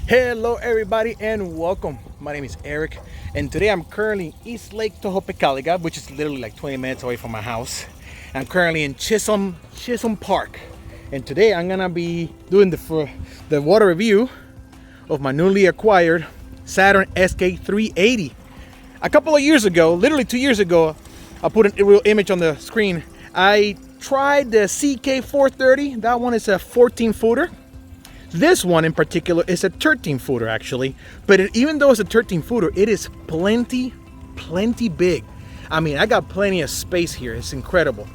Hello everybody and welcome. My name is Eric and today I'm currently in East Lake Tohopekaliga, which is literally like 20 minutes away from my house. I'm currently in Chisholm Park, and today I'm gonna be doing the water review of my newly acquired Saturn ZK380. A couple of years ago, literally 2 years ago, I put a real image on the screen. I tried the ZK430. That one is a 14 footer. This one in particular is a 13 footer actually, but even though it's a 13 footer, it is plenty big. I mean, I got plenty of space here. It's incredible.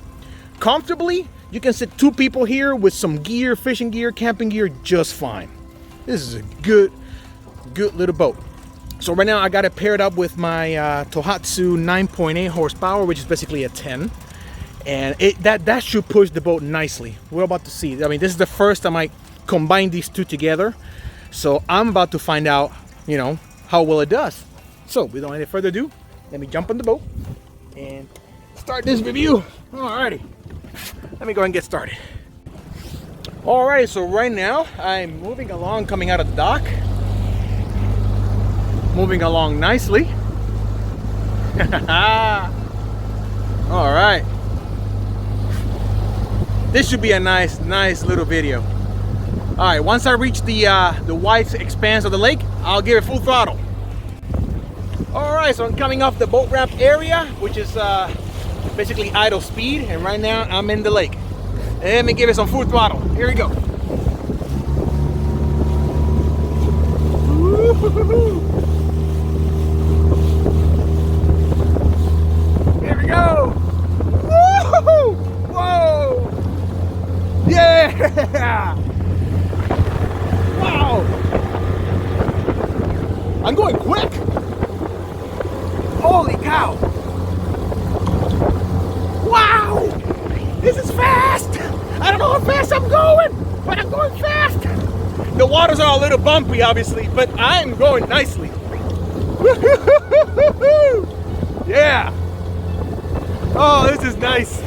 Comfortably, you can sit two people here with some gear, fishing gear, camping gear, just fine. This is a good little boat. So right now I got it paired up with my Tohatsu 9.8 horsepower, which is basically a 10. And that should push the boat nicely. We're about to see. I mean, this is the first time I combine these two together, so I'm about to find out, how well it does. So without any further ado, let me jump on the boat and start this review. Alrighty, let me go and get started. Alright, so right now I'm moving along, coming out of the dock, moving along nicely. Alright, this should be a nice little video. All right, once I reach the wide expanse of the lake, I'll give it full throttle. All right, so I'm coming off the boat ramp area, which is basically idle speed, and right now I'm in the lake. Let me give it some full throttle. Here we go. Here we go. Woo-hoo-hoo! Whoa! Yeah! Wow! I'm going quick! Holy cow! Wow! This is fast! I don't know how fast I'm going, but I'm going fast! The waters are a little bumpy, obviously, but I'm going nicely. Yeah! Oh, this is nice.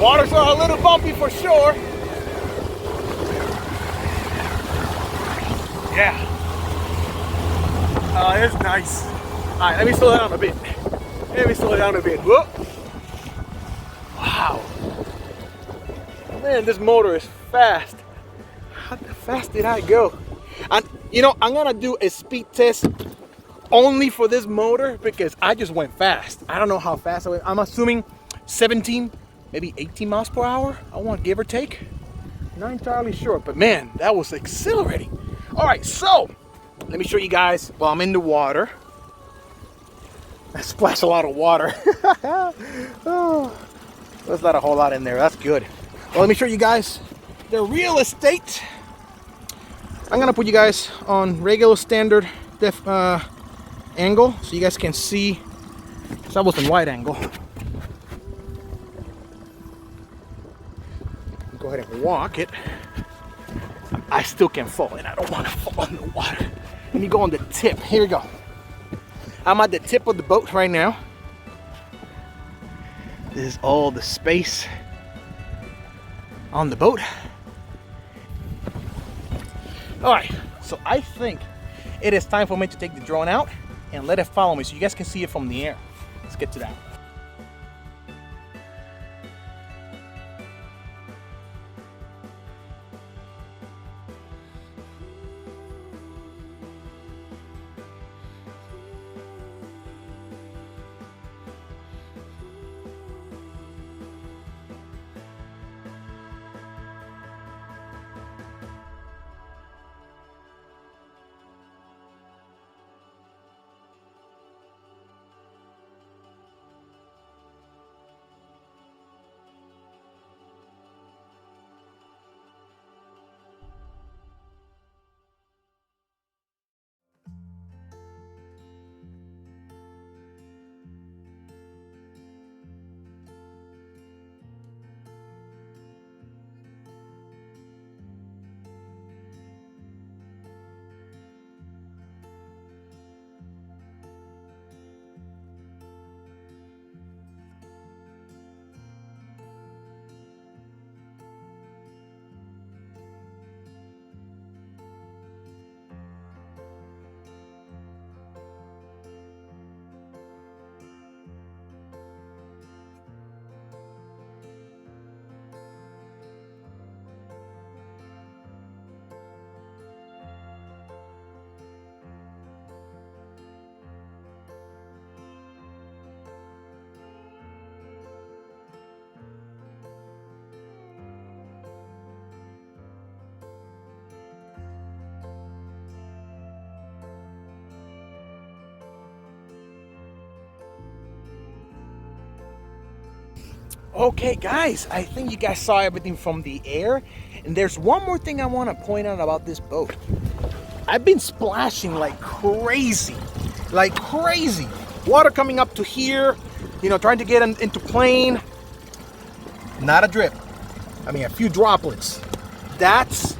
Waters are a little bumpy for sure. Yeah. Oh, that's nice. All right, let me slow down a bit. Whoop. Wow. Man, this motor is fast. How fast did I go? And I'm gonna do a speed test only for this motor because I just went fast. I don't know how fast I went. I'm assuming 17, maybe 18 miles per hour. I want, give or take. Not entirely sure, but man, that was exhilarating. All right, so let me show you guys while I'm in the water. I splashed a lot of water. Oh, there's not a whole lot in there. That's good. Well, let me show you guys the real estate. I'm gonna put you guys on regular standard angle so you guys can see. So I was in wide angle. Go ahead and walk it. I still can fall, and I don't want to fall in the water. Let me go on the tip. Here we go. I'm at the tip of the boat right now. This is all the space on the boat. All right, so I think it is time for me to take the drone out and let it follow me so you guys can see it from the air. Let's get to that. Okay guys, I think you guys saw everything from the air, and there's one more thing I want to point out about this boat. I've been splashing like crazy, water coming up to here, you know, trying to get into plane. Not a drip. I mean, a few droplets. That's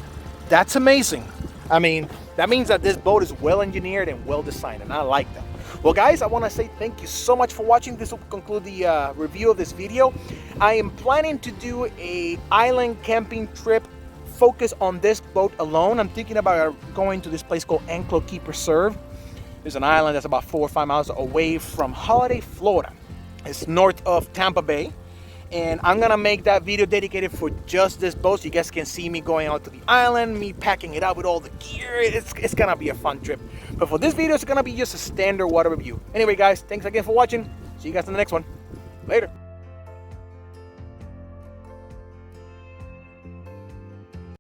amazing. I mean, that means that this boat is well engineered and well designed, and I like that. Well guys, I want to say thank you so much for watching. This will conclude the review of this video. I am planning to do a island camping trip focus on this boat alone. I'm thinking about going to this place called Anclo Key Preserve. There's an island that's about 4 or 5 miles away from Holiday, Florida. It's north of Tampa Bay. And I'm gonna make that video dedicated for just this boat, so you guys can see me going out to the island, me packing it up with all the gear. It's gonna be a fun trip. But for this video, it's gonna be just a standard water review. Anyway guys, thanks again for watching. See you guys in the next one. Later.